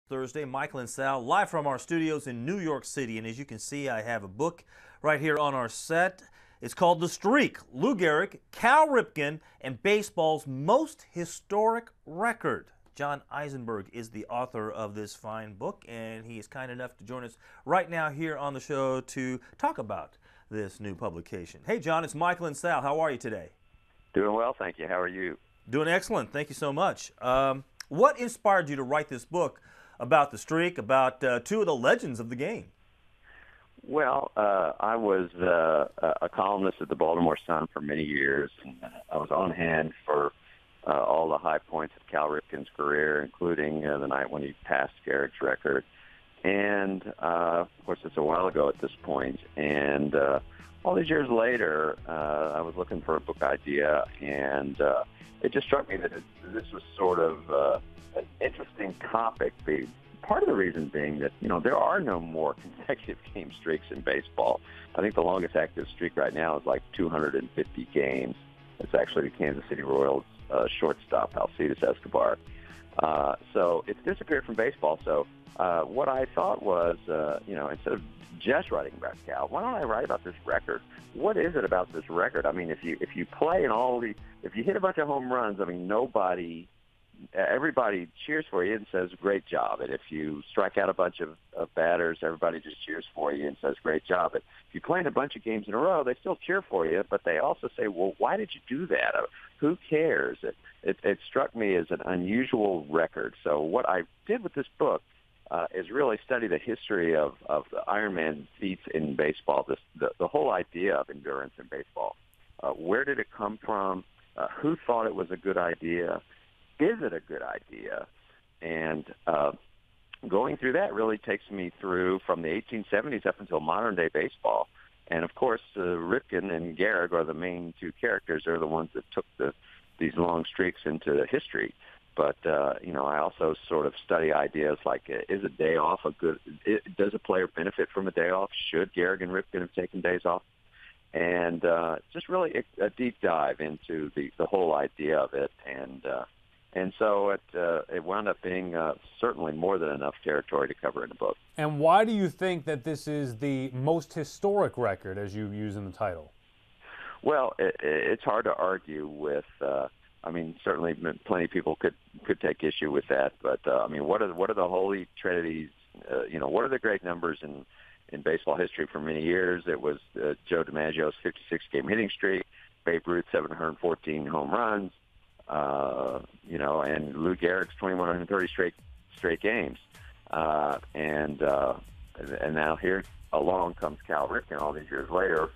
Thursday. Michael and Sal live from our studios in New York City. And as you can see, I have a book right here on our set. It's called The Streak, Lou Gehrig, Cal Ripken, and baseball's most historic record. John Eisenberg is the author of this fine book, and he is kind enough to join us right now here on the show to talk about this new publication. Hey, John, it's Michael and Sal. How are you today? Doing well, thank you. How are you? Doing excellent. Thank you so much. What inspired you to write this book about the streak, about two of the legends of the game? Well, I was a columnist at the Baltimore Sun for many years, and I was on hand for all the high points of Cal Ripken's career, including the night when he passed Gehrig's record. And, of course, it's a while ago at this point. And all these years later, I was looking for a book idea, and it just struck me that this was sort of an interesting topic. Part of the reason being that, there are no more consecutive game streaks in baseball. I think the longest active streak right now is like 250 games. It's actually the Kansas City Royals shortstop, Alcides Escobar. So it's disappeared from baseball. So what I thought was, instead of just writing about Cal, why don't I write about this record? What is it about this record? I mean, if you play in if you hit a bunch of home runs, I mean, everybody cheers for you and says, great job. And if you strike out a bunch of batters, everybody just cheers for you and says, great job. But if you play in a bunch of games in a row, they still cheer for you, but they also say, well, why did you do that? Who cares? It struck me as an unusual record. So what I did with this book is really study the history of the Ironman feats in baseball, the whole idea of endurance in baseball. Where did it come from? Who thought it was a good idea? Is it a good idea? And going through that really takes me through from the 1870s up until modern-day baseball. And, of course, Ripken and Gehrig are the main two characters. They're the ones that took these long streaks into history. But, I also sort of study ideas like, is a day off does a player benefit from a day off? Should Gehrig and Ripken have taken days off? And just really a deep dive into the whole idea of it. And so it wound up being certainly more than enough territory to cover in the book. And why do you think that this is the most historic record, as you use in the title? Well, it's hard to argue with. Certainly, plenty of people could take issue with that. But what are the holy trinities? What are the great numbers in baseball history? For many years, it was Joe DiMaggio's 56-game hitting streak, Babe Ruth's 714 home runs. And Lou Gehrig's 2,130 straight games, and now here along comes Cal Ripken all these years later,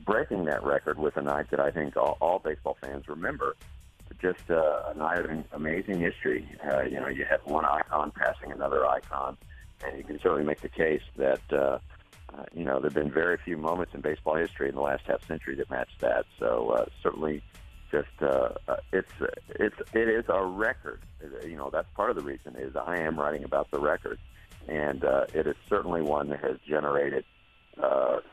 breaking that record with a night that I think all baseball fans remember. Just a night of amazing history. You had one icon passing another icon, and you can certainly make the case that there have been very few moments in baseball history in the last half century that match that. So certainly. It is a record. That's part of the reason is I am writing about the record, and it is certainly one that has generated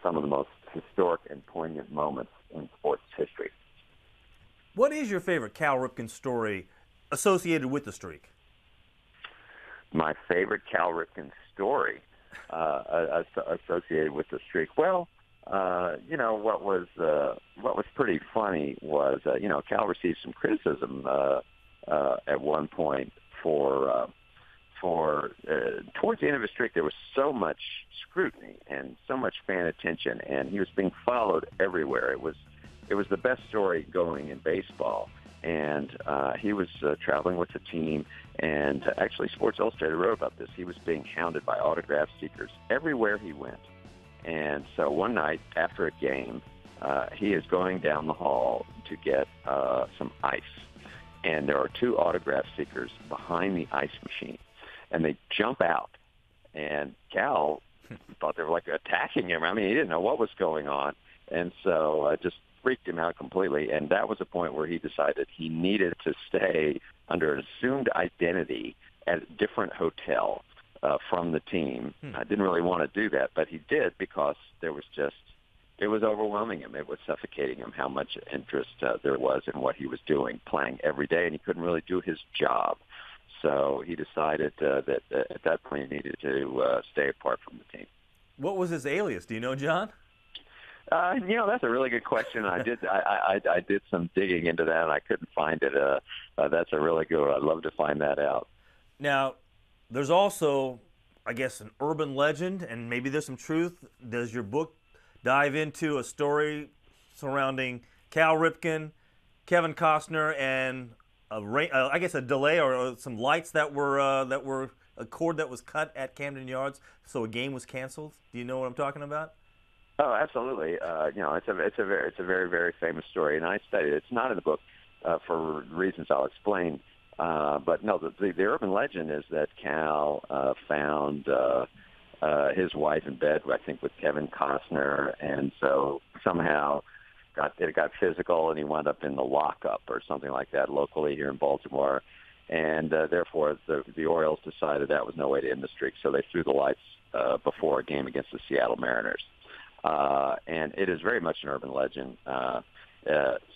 some of the most historic and poignant moments in sports history. What is your favorite Cal Ripken story associated with the streak? My favorite Cal Ripken story associated with the streak? Well, what was pretty funny was, Cal received some criticism at one point for towards the end of his streak. There was so much scrutiny and so much fan attention, and he was being followed everywhere. It was the best story going in baseball, and he was traveling with the team. And actually, Sports Illustrated wrote about this. He was being hounded by autograph seekers everywhere he went. And so one night after a game, he is going down the hall to get some ice. And there are two autograph seekers behind the ice machine. And they jump out. And Cal thought they were like attacking him. I mean, he didn't know what was going on. And so it just freaked him out completely. And that was a point where he decided he needed to stay under an assumed identity at a different hotel from the team. I didn't really want to do that, but he did because it was overwhelming him. It was suffocating him how much interest there was in what he was doing, playing every day, and he couldn't really do his job. so he decided that at that point he needed to stay apart from the team. What was his alias? Do you know, John? That's a really good question. I did some digging into that, and I couldn't find it. That's a really good one. I'd love to find that out. Now, there's also, I guess, an urban legend, and maybe there's some truth. Does your book dive into a story surrounding Cal Ripken, Kevin Costner, and a delay or some lights that were a cord that was cut at Camden Yards, so a game was canceled? Do you know what I'm talking about? Oh, absolutely. It's a very, very famous story, and I studied it. It's not in the book for reasons I'll explain. But no, the urban legend is that Cal found his wife in bed, I think, with Kevin Costner, and so somehow it got physical, and he wound up in the lockup or something like that locally here in Baltimore. And therefore, the Orioles decided that was no way to end the streak, so they threw the lights before a game against the Seattle Mariners. And it is very much an urban legend.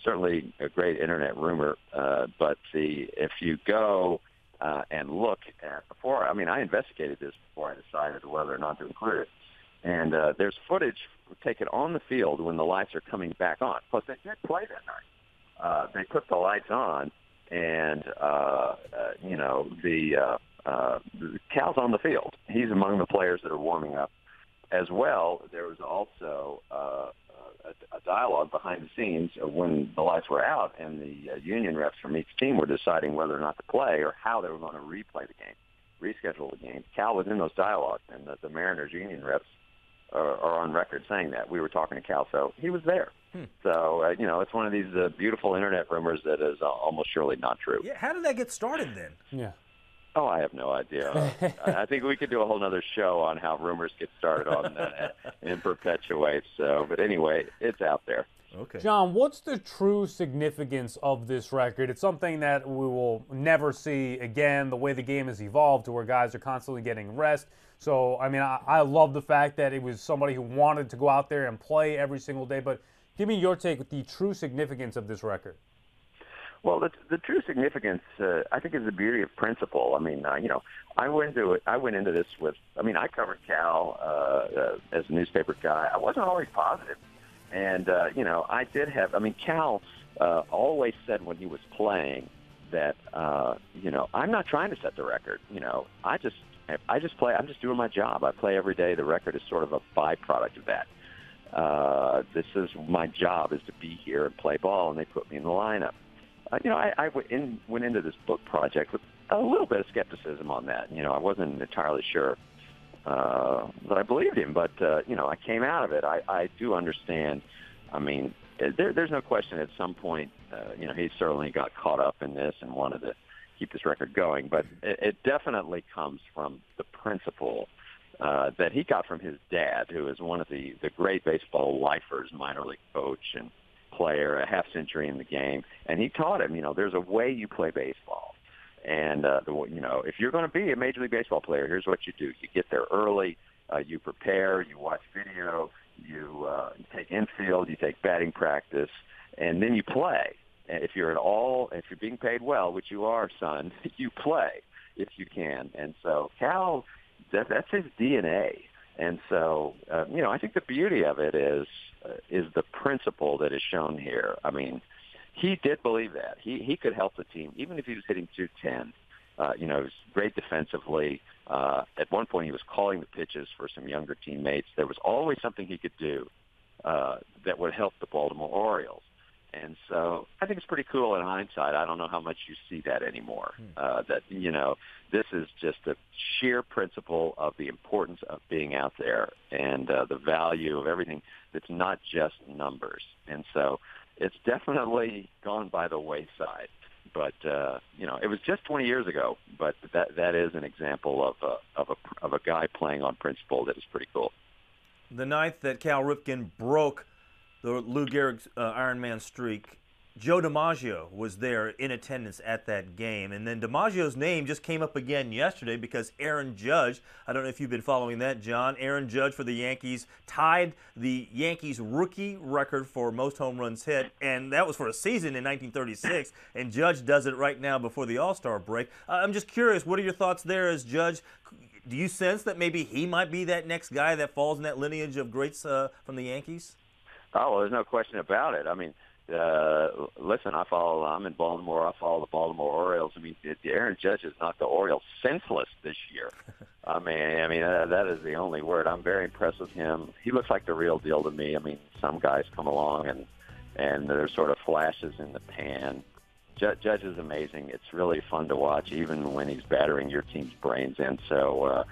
Certainly a great internet rumor, but if you go and look at before, I investigated this before I decided whether or not to include it. And there's footage taken on the field when the lights are coming back on. Plus, they did play that night. They put the lights on, and Cal's on the field. He's among the players that are warming up. As well, there was also a dialogue behind the scenes when the lights were out, and the union reps from each team were deciding whether or not to play or how they were going to replay the game, reschedule the game. Cal was in those dialogues, and the Mariners union reps are on record saying that. We were talking to Cal, so he was there. So, it's one of these beautiful internet rumors that is almost surely not true. Yeah, how did that get started then? Yeah. Oh, I have no idea. I think we could do a whole other show on how rumors get started on that and perpetuate. So, but anyway, it's out there. Okay. John, what's the true significance of this record? It's something that we will never see again, the way the game has evolved to where guys are constantly getting rest. So, I love the fact that it was somebody who wanted to go out there and play every single day. But give me your take with the true significance of this record. Well, the true significance, I think, is the beauty of principle. I went into this with. I covered Cal as a newspaper guy. I wasn't always positive, and I did have. Cal always said when he was playing that I'm not trying to set the record. I just play. I'm just doing my job. I play every day. The record is sort of a byproduct of that. This is my job, is to be here and play ball, and they put me in the lineup. I went into this book project with a little bit of skepticism on that. I wasn't entirely sure that I believed him, but, I came out of it. I do understand. There's no question at some point, he certainly got caught up in this and wanted to keep this record going, but it definitely comes from the principle that he got from his dad, who is one of the great baseball lifers, minor league coach and player, a half century in the game, and he taught him, there's a way you play baseball, and if you're going to be a Major League Baseball player, here's what you do: you get there early, you prepare, you watch video, you take infield, you take batting practice, and then you play. And if you're being paid well, which you are, son, you play if you can. And so Cal, that's his DNA. And so, I think the beauty of it is the principle that is shown here. He did believe that. He could help the team, even if he was hitting 210. He was great defensively. At one point, he was calling the pitches for some younger teammates. There was always something he could do that would help the Baltimore Orioles. And so I think it's pretty cool in hindsight. I don't know how much you see that anymore. This is just a sheer principle of the importance of being out there and the value of everything that's not just numbers. And so it's definitely gone by the wayside. But, it was just 20 years ago. But that is an example of a guy playing on principle that is pretty cool. The night that Cal Ripken broke the Lou Gehrig Iron Man streak, Joe DiMaggio was there in attendance at that game. And then DiMaggio's name just came up again yesterday because Aaron Judge, I don't know if you've been following that, John, Aaron Judge for the Yankees tied the Yankees rookie record for most home runs hit, and that was for a season in 1936, and Judge does it right now before the All-Star break. I'm just curious, what are your thoughts there as Judge? Do you sense that maybe he might be that next guy that falls in that lineage of greats from the Yankees? Oh, well, there's no question about it. I mean, listen, I'm in Baltimore. I follow the Baltimore Orioles. I mean, Aaron Judge has knocked the Orioles senseless this year. I mean, that is the only word. I'm very impressed with him. He looks like the real deal to me. I mean, some guys come along and there's sort of flashes in the pan. Judge is amazing. It's really fun to watch, even when he's battering your team's brains in. So,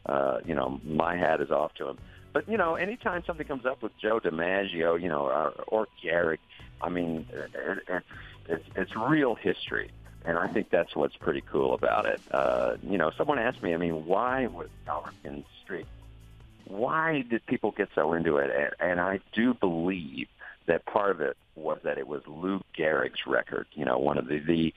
my hat is off to him. But, anytime something comes up with Joe DiMaggio, or Gehrig, I mean, it's real history. And I think that's what's pretty cool about it. Someone asked me, why was Ripken's streak? Why did people get so into it? And I do believe that part of it was that it was Lou Gehrig's record. One of the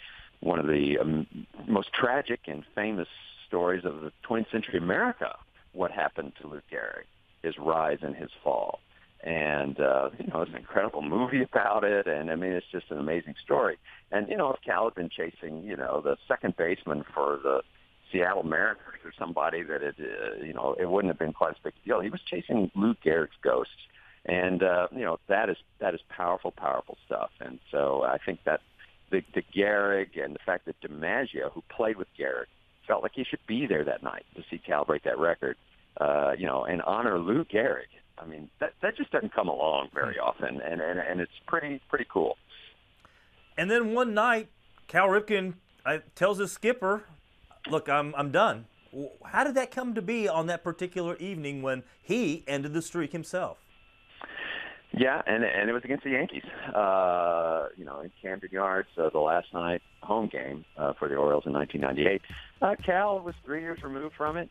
most tragic and famous stories of the 20th century America. What happened to Lou Gehrig, his rise and his fall, and it's an incredible movie about it. And it's just an amazing story. And if Cal had been chasing, the second baseman for the Seattle Mariners or somebody, that it wouldn't have been quite as big a deal. He was chasing Lou Gehrig's ghost. And, that is powerful, powerful stuff. And so I think that the Gehrig and the fact that DiMaggio, who played with Gehrig, felt like he should be there that night to see Cal break that record, and honor Lou Gehrig. That just doesn't come along very often, and it's pretty cool. And then one night, Cal Ripken tells his skipper, look, I'm done. How did that come to be on that particular evening when he ended the streak himself? Yeah, and it was against the Yankees, in Camden Yards, the last night home game for the Orioles in 1998. Cal was 3 years removed from it.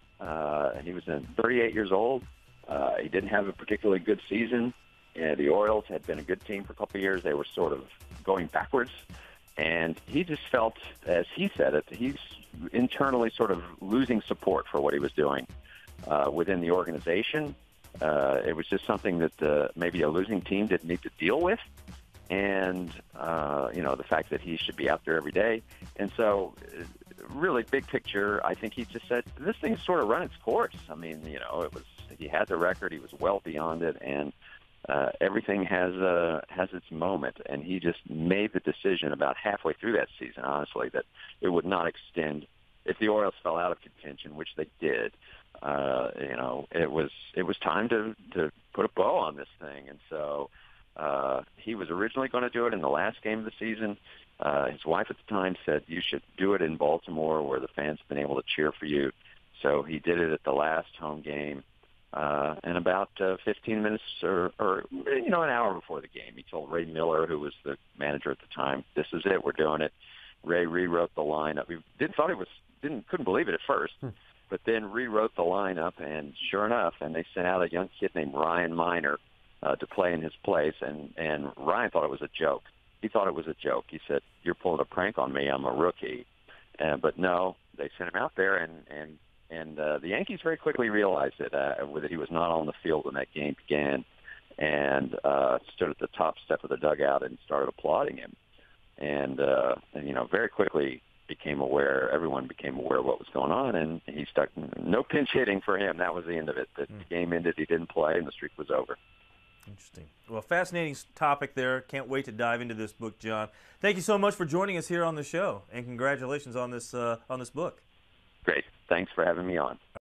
He was 38 years old. He didn't have a particularly good season. The Orioles had been a good team for a couple of years. They were sort of going backwards. And he just felt, as he said it, he's internally sort of losing support for what he was doing within the organization. It was just something that maybe a losing team didn't need to deal with. And, the fact that he should be out there every day. And so, really big picture, I think he just said, this thing's sort of run its course. He had the record, he was well beyond it, and everything has its moment. And he just made the decision about halfway through that season, honestly, that it would not extend. If the Orioles fell out of contention, which they did, it was time to put a bow on this thing. And so he was originally going to do it in the last game of the season. His wife at the time said, you should do it in Baltimore where the fans have been able to cheer for you. So he did it at the last home game. And about 15 minutes or an hour before the game, he told Ray Miller, who was the manager at the time, this is it, we're doing it. Ray rewrote the lineup. We couldn't believe it at first, but then rewrote the lineup, and sure enough, and they sent out a young kid named Ryan Miner to play in his place, and Ryan thought it was a joke. He thought it was a joke. He said, you're pulling a prank on me, I'm a rookie. But no, they sent him out there, and the Yankees very quickly realized that he was not on the field when that game began, and stood at the top step of the dugout and started applauding him. And very quickly everyone became aware of what was going on, and he stuck, no pinch hitting for him. That was the end of it. The game ended, he didn't play, and the streak was over. Interesting. Well, fascinating topic there. Can't wait to dive into this book, John. Thank you so much for joining us here on the show, and congratulations on this book. Great. Thanks for having me on.